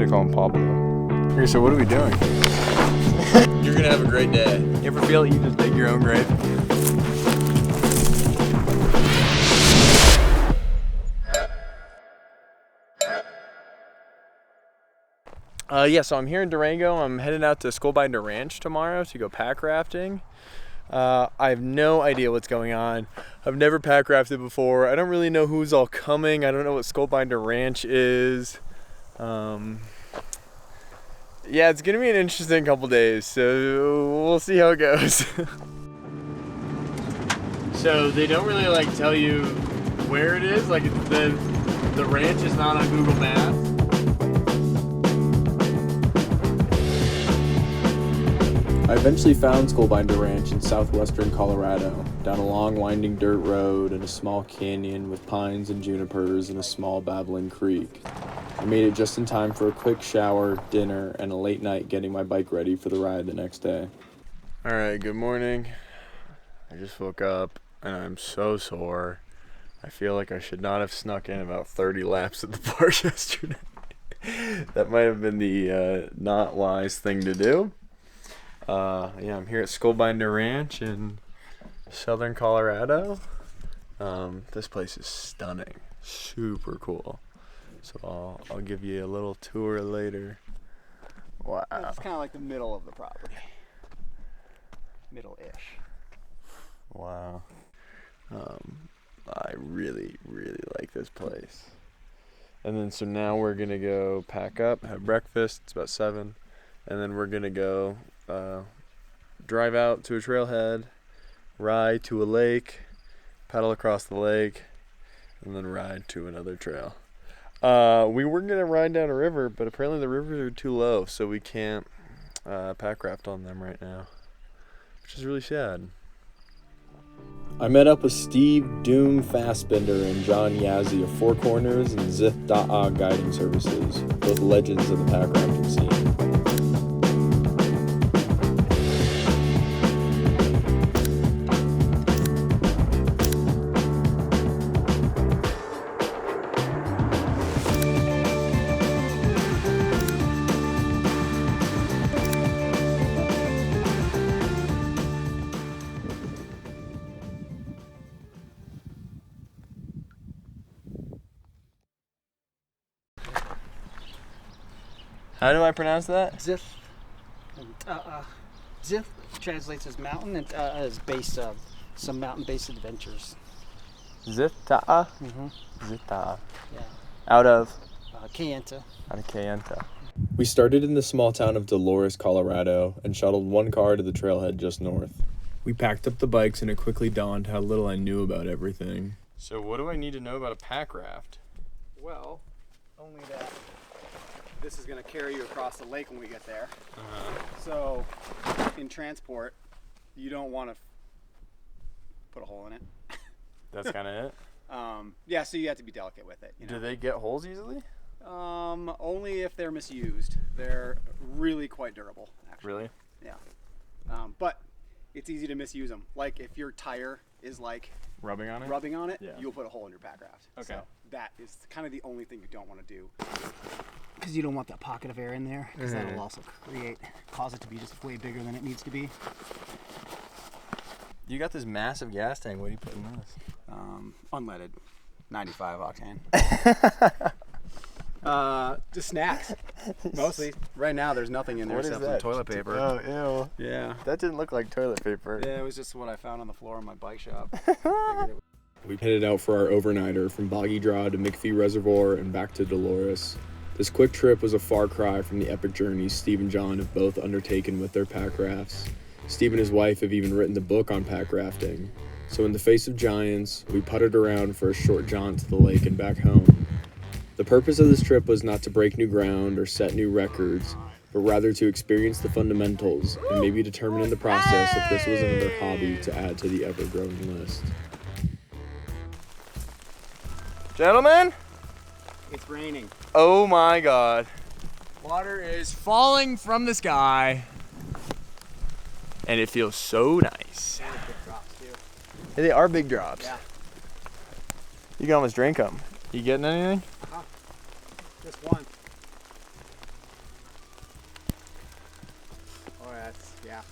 gonna call him Pablo. Okay, so what are we doing? You're gonna have a great day. You ever feel like you just dig your own grave? Yeah, so I'm here in Durango. I'm heading out to Scullbinder Ranch tomorrow to go pack rafting. I have no idea what's going on. I've never pack rafted before. I don't really know who's all coming. I don't know what Scullbinder Ranch is. Yeah, it's gonna be an interesting couple days, so we'll see how it goes. So they don't really like tell you where it is. Like the ranch is not on Google Maps. I eventually found Scullbinder Ranch in southwestern Colorado, down a long winding dirt road and a small canyon with pines and junipers and a small babbling creek. I made it just in time for a quick shower, dinner, and a late night getting my bike ready for the ride the next day. Alright, good morning. I just woke up and I'm so sore. I feel like I should not have snuck in about 30 laps at the park yesterday. That might have been the not wise thing to do. Yeah, I'm here at Scullbinder Ranch in southern Colorado. This place is stunning, super cool. So I'll give you a little tour later. Wow. It's kind of like the middle of the property. Middle-ish. Wow. I really, really like this place. And then so now we're gonna go pack up, have breakfast. It's about 7, and then we're gonna go drive out to a trailhead, ride to a lake, paddle across the lake, and then ride to another trail. We were gonna ride down a river, but apparently the rivers are too low, so we can't pack raft on them right now, which is really sad. I met up with Steve Doom Fassbinder and Jon Yazzie of Four Corners and Dzil Ta'ah Guiding Services, both legends of the pack rafting scene. How do I pronounce that? Dzil. Dzil translates as mountain, and as base of some mountain-based adventures. Dzil Ta'ah? Mm-hmm. Dzil Ta'ah. Yeah. Out of? Kayenta. Out of Kayenta. We started in the small town of Dolores, Colorado, and shuttled one car to the trailhead just north. We packed up the bikes, and it quickly dawned how little I knew about everything. So what do I need to know about a pack raft? Well, only that this is going to carry you across the lake when we get there. So, in transport, you don't want to put a hole in it. That's kind of it? Yeah, so you have to be delicate with it. You know? Do they get holes easily? Only if they're misused. They're really quite durable, actually. Really? Yeah. But it's easy to misuse them. Like if your tire is like rubbing on it, yeah, you'll put a hole in your pack raft. Okay. So that is kind of the only thing you don't want to do. Because you don't want that pocket of air in there, because that'll also cause it to be just way bigger than it needs to be. You got this massive gas tank. What do you put in this? Unleaded, 95 octane. Just snacks, mostly. Right now, there's nothing in there except for toilet paper. Oh, ew. Yeah. That didn't look like toilet paper. Yeah, it was just what I found on the floor in my bike shop. We headed out for our overnighter from Boggy Draw to McPhee Reservoir and back to Dolores. This quick trip was a far cry from the epic journeys Steve and Jon have both undertaken with their pack rafts. Steve and his wife have even written the book on pack rafting. So in the face of giants, we puttered around for a short jaunt to the lake and back home. The purpose of this trip was not to break new ground or set new records, but rather to experience the fundamentals and maybe determine in the process if this was another hobby to add to the ever-growing list. Gentlemen? It's raining. Oh my God. Water is falling from the sky. And it feels so nice. Big drops too. Hey, they are big drops. Yeah. You can almost drink them. You getting anything? Just one. Yeah.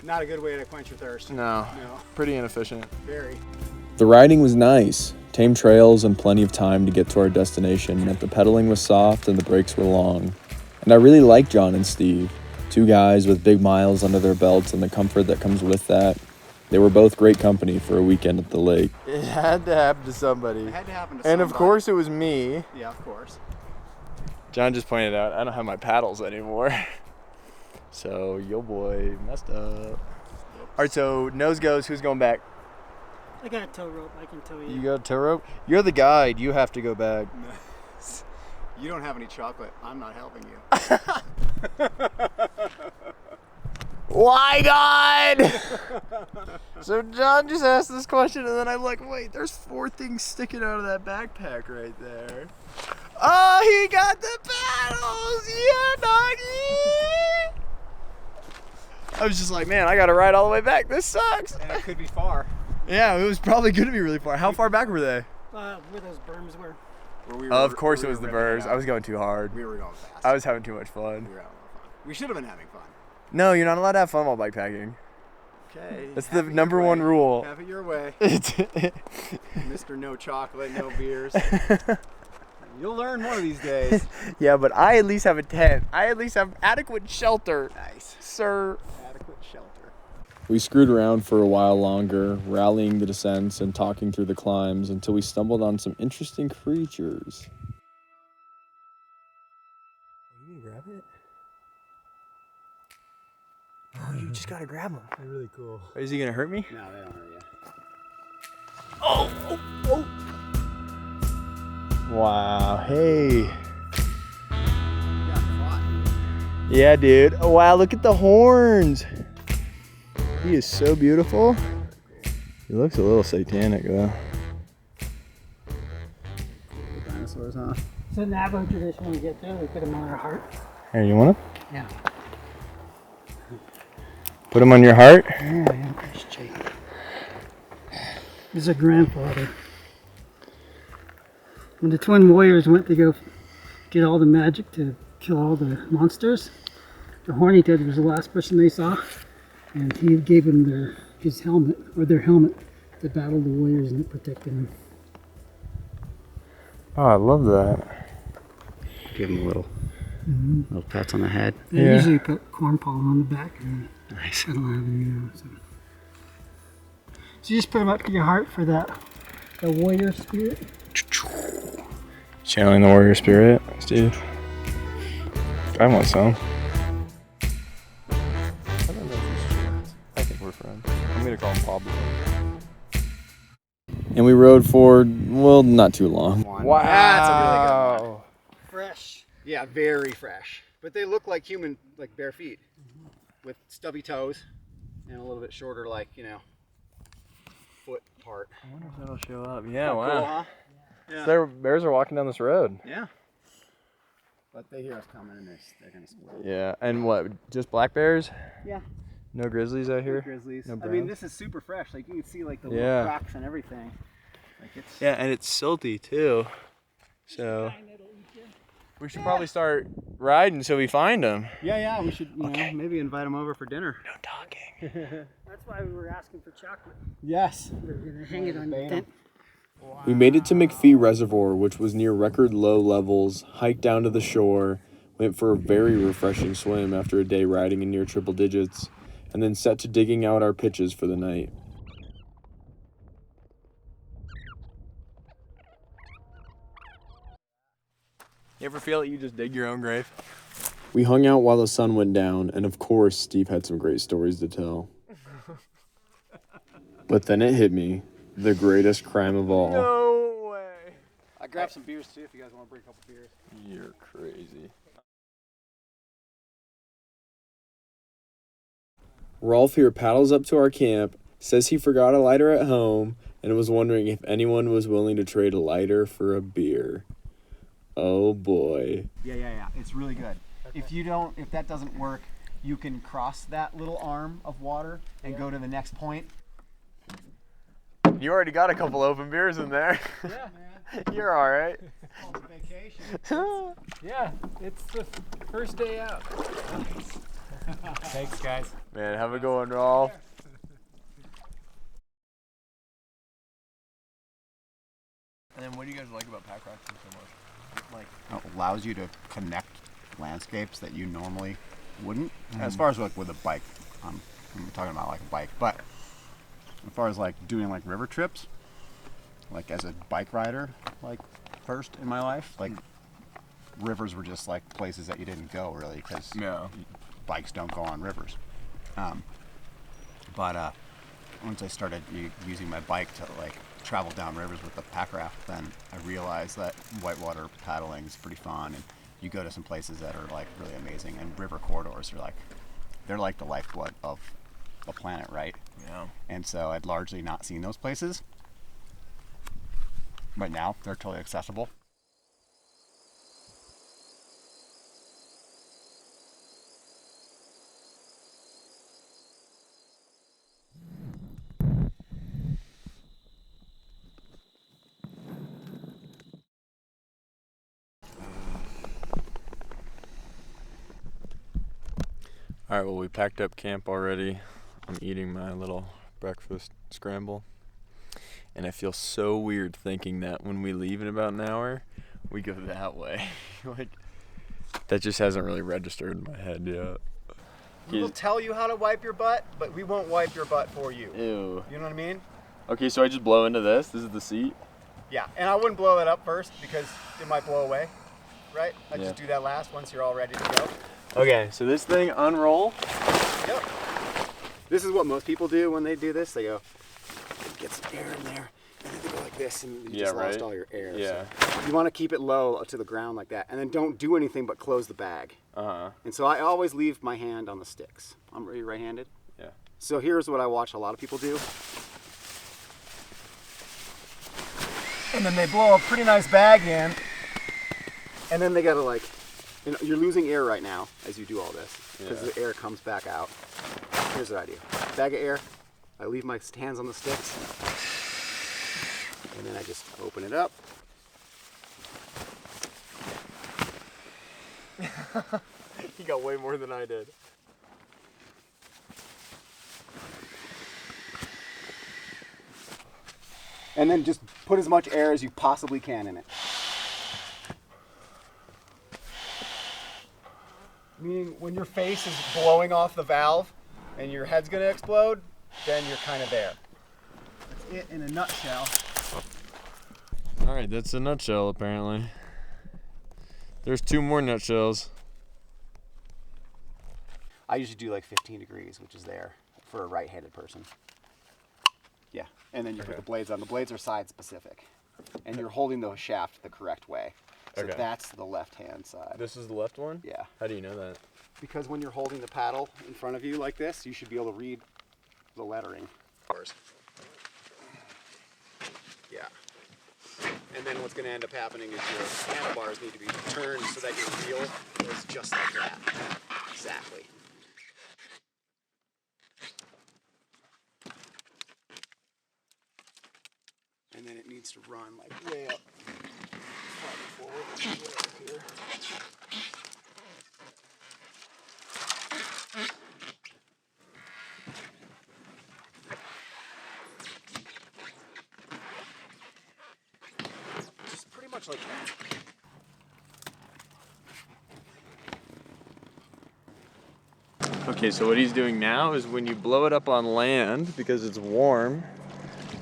Not a good way to quench your thirst. No. Pretty inefficient. Very. The riding was nice. Tame trails and plenty of time to get to our destination, yet the pedaling was soft and the breaks were long. And I really like Jon and Steve, 2 guys with big miles under their belts and the comfort that comes with that. They were both great company for a weekend at the lake. It had to happen to somebody. It had to happen to And somebody. of course it was me. Yeah, of course. Jon just pointed out, I don't have my paddles anymore. So, yo boy, messed up. Alright, so nose goes, who's going back? I got a tow rope, I can tow you. You got a tow rope? You're the guide, you have to go back. You don't have any chocolate. I'm not helping you. Why, God? So Jon just asked this question, and then I'm like, wait, there's 4 things sticking out of that backpack right there. Oh, he got the paddles! Yeah, doggy! I was just like, man, I gotta ride all the way back. This sucks. And it could be far. Yeah, it was probably gonna be really far. How far back were they? Where those berms were. Of course it was the birds. I was going too hard. We were going fast. I was having too much fun. We were having a lot of fun. We should have been having fun. No, you're not allowed to have fun while bikepacking. Okay. That's the number 1 rule. Have it your way. Mr. No Chocolate, no beers. You'll learn one of these days. Yeah, but I at least have a tent. I at least have adequate shelter. Nice. Sir. Adequate shelter. We screwed around for a while longer, rallying the descents and talking through the climbs until we stumbled on some interesting creatures. Are you gonna grab it? Oh, you just gotta grab them. They're really cool. Is he gonna hurt me? No, they don't hurt you. Oh! Wow, hey. You got caught. Yeah, dude. Oh, wow, look at the horns. He is so beautiful. He looks a little satanic, though. Dinosaurs, huh? It's a Navajo tradition when we get there, we put them on our heart. Here, you want them? Yeah. Put them on your heart? Yeah, that's cheap. This is a grandfather. When the twin warriors went to go get all the magic to kill all the monsters, the Horny was the last person they saw, and he gave them his helmet, or their helmet, to battle the warriors and it protected them. Oh, I love that. Give them a little pats on the head. They Yeah. usually put corn pollen on the back, and Nice. I don't have any, so you just put them up to your heart for the warrior spirit. Channeling the warrior spirit, Steve. I want some. I don't know if he's friends. I think we're friends. I'm gonna call him Pablo. And we rode for, well, not too long. Wow. That's a really good one. Fresh. Yeah, very fresh. But they look like human, like bare feet. With stubby toes and a little bit shorter, like, foot part. I wonder if that'll show up. Yeah, Cool, wow. huh? Yeah. So bears are walking down this road. Yeah. But they hear us coming and they're gonna split. Yeah, and what, just black bears? Yeah. No grizzlies out here? Grizzlies. No I mean, browns? this is super fresh. Like, you can see, like, the Yeah. little cracks and everything. Like, it's... Yeah, and it's silty too. So we should probably start riding so we find them. Yeah, we should, you know, maybe invite them over for dinner. No talking. That's why we were asking for chocolate. Yes. We're gonna hang it on your tent. We made it to McPhee Reservoir, which was near record low levels, hiked down to the shore, went for a very refreshing swim after a day riding in near triple digits, and then set to digging out our pitches for the night. You ever feel like you just dig your own grave? We hung out while the sun went down, and of course, Steve had some great stories to tell. But then it hit me, the greatest crime of all. No way. I grabbed some beers too if you guys want to bring a couple beers. You're crazy. Rolf here paddles up to our camp, says he forgot a lighter at home, and was wondering if anyone was willing to trade a lighter for a beer. Oh boy. Yeah. It's really good. Okay. If that doesn't work, you can cross that little arm of water and go to the next point. You already got a couple open beers in there. Yeah, man. You're all right. It's a vacation. Yeah, it's the first day out. Nice. Thanks, guys. Man, have a good one, Rolf. And then what do you guys like about pack rafting so much? Like, It allows you to connect landscapes that you normally wouldn't. As far as like with a bike, I'm talking about like a bike, but as far as like doing like river trips, like as a bike rider, like first in my life, like rivers were just like places that you didn't go really because bikes don't go on rivers. But once I started using my bike to like travel down rivers with the pack raft, then I realized that whitewater paddling is pretty fun, and you go to some places that are like really amazing, and river corridors are like, they're like the lifeblood of the planet, right? Yeah. And so I'd largely not seen those places, but now they're totally accessible. All right, well, we packed up camp already. I'm eating my little breakfast scramble. And I feel so weird thinking that when we leave in about an hour, we go that way. Like, that just hasn't really registered in my head yet. We will tell you how to wipe your butt, but we won't wipe your butt for you. Ew. You know what I mean? Okay, so I just blow into this? This is the seat? Yeah, and I wouldn't blow that up first because it might blow away, right? I just do that last once you're all ready to go. Okay, so this thing unroll. Yep. This is what most people do when they do this. They go, get some air in there, and then they go like this, and you just lost all your air. Yeah. So you want to keep it low to the ground like that, and then don't do anything but close the bag. And so I always leave my hand on the sticks. I'm really right-handed. Yeah. So here's what I watch a lot of people do. And then they blow a pretty nice bag in, and then they gotta like, you know, you're losing air right now as you do all this because the air comes back out. Here's what I do. Bag of air, I leave my hands on the sticks, and then I just open it up. He got way more than I did. And then just put as much air as you possibly can in it. Meaning when your face is blowing off the valve and your head's gonna explode, then you're kind of there. That's it in a nutshell. All right, that's a nutshell apparently. There's 2 more nutshells. I usually do like 15 degrees, which is there for a right-handed person. Yeah, and then you put the blades on. The blades are side specific, and you're holding the shaft the correct way. So that's the left-hand side. This is the left one? Yeah. How do you know that? Because when you're holding the paddle in front of you like this, you should be able to read the lettering. Yeah. And then what's going to end up happening is your handlebars need to be turned so that your wheel goes just like that. Exactly. And then it needs to run like way up, forward, way up here. Just pretty much like that. Okay, so what he's doing now is when you blow it up on land, because it's warm,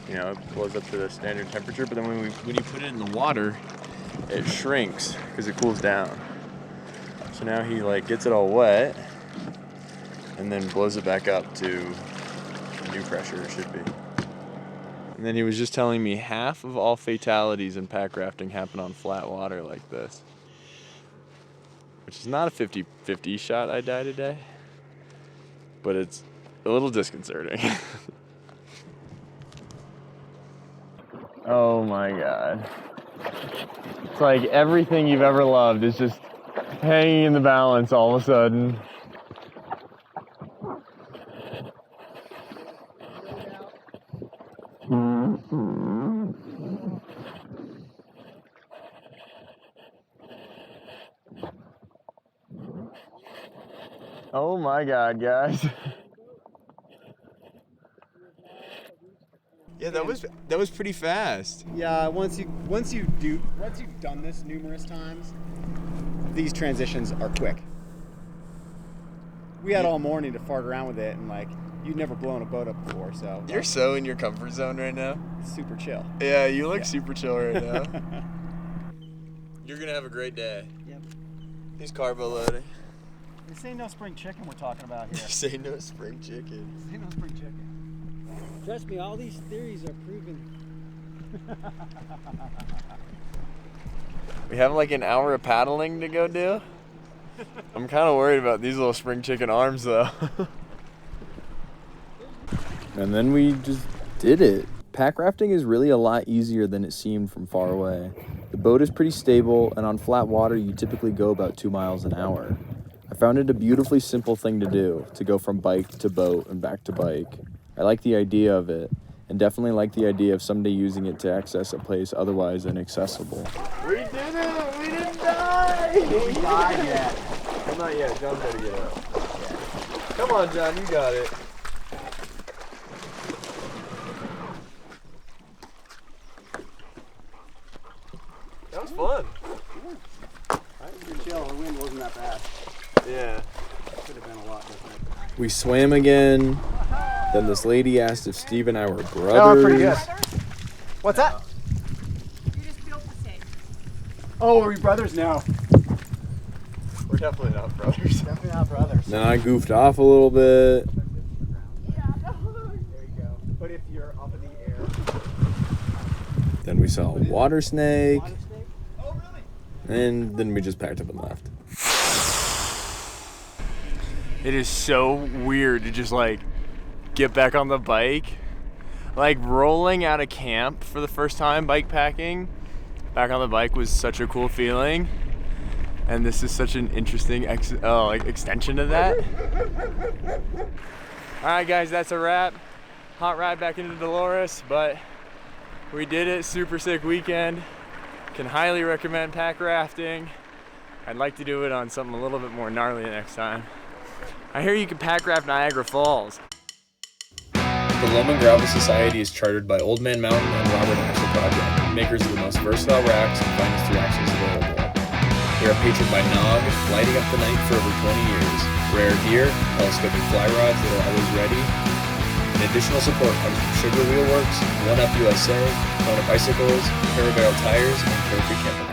you know, it blows up to the standard temperature, but then when you put it in the water, it shrinks because it cools down. So now he like gets it all wet and then blows it back up to new pressure it should be. And then he was just telling me half of all fatalities in pack rafting happen on flat water like this. Which is not a 50-50 shot I die today, but it's a little disconcerting. Oh my God. It's like everything you've ever loved is just hanging in the balance all of a sudden. Oh my God, guys. Yeah, that was pretty fast. Yeah, once you've done this numerous times, these transitions are quick. We had all morning to fart around with it, and like you'd never blown a boat up before, so You're so in your comfort zone right now. it's super chill. Yeah, you look super chill right now. You're gonna have a great day. Yep. He's carbo loading. This ain't no spring chicken we're talking about here. Say no spring chicken. This ain't no spring chicken. Trust me, all these theories are proven. We have like an hour of paddling to go do. I'm kind of worried about these little spring chicken arms though. And then we just did it. Pack rafting is really a lot easier than it seemed from far away. The boat is pretty stable, and on flat water you typically go about 2 miles an hour. I found it a beautifully simple thing to do, to go from bike to boat and back to bike. I like the idea of it, and definitely like the idea of someday using it to access a place otherwise inaccessible. We did it! We didn't die! We ain't died yet. Well, not yet. John's got to get out. Come on, John, you got it. That was fun. That was pretty chill. The wind wasn't that bad. Yeah. Could have been a lot different. We swam again. Then this lady asked if Steve and I were brothers. Oh, pretty good. What's that? You just built the same. Oh, are we brothers now? We're definitely not brothers. Definitely not brothers. Then I goofed off a little bit. Yeah. There you go. But if you're up in the air. Then we saw a water snake. Water snake? Oh, really? And then we just packed up and left. It is so weird to just like get back on the bike. Like rolling out of camp for the first time bike packing back on the bike was such a cool feeling. And this is such an interesting extension of that. Alright guys, that's a wrap. Hot ride back into Dolores, but we did it. Super sick weekend. Can highly recommend pack rafting. I'd like to do it on something a little bit more gnarly next time. I hear you can pack raft Niagara Falls. The Loam and Gravel Society is chartered by Old Man Mountain and Robert Axle Project, makers of the most versatile racks and finest 3-axles available. They are patroned by Nog, lighting up the night for over 20 years. Rare gear, telescopic fly rods that are always ready. And additional support comes from Sugar Wheel Works, One Up USA, Kona Bicycles, Parabellum Tires, and Carefree Chemicals.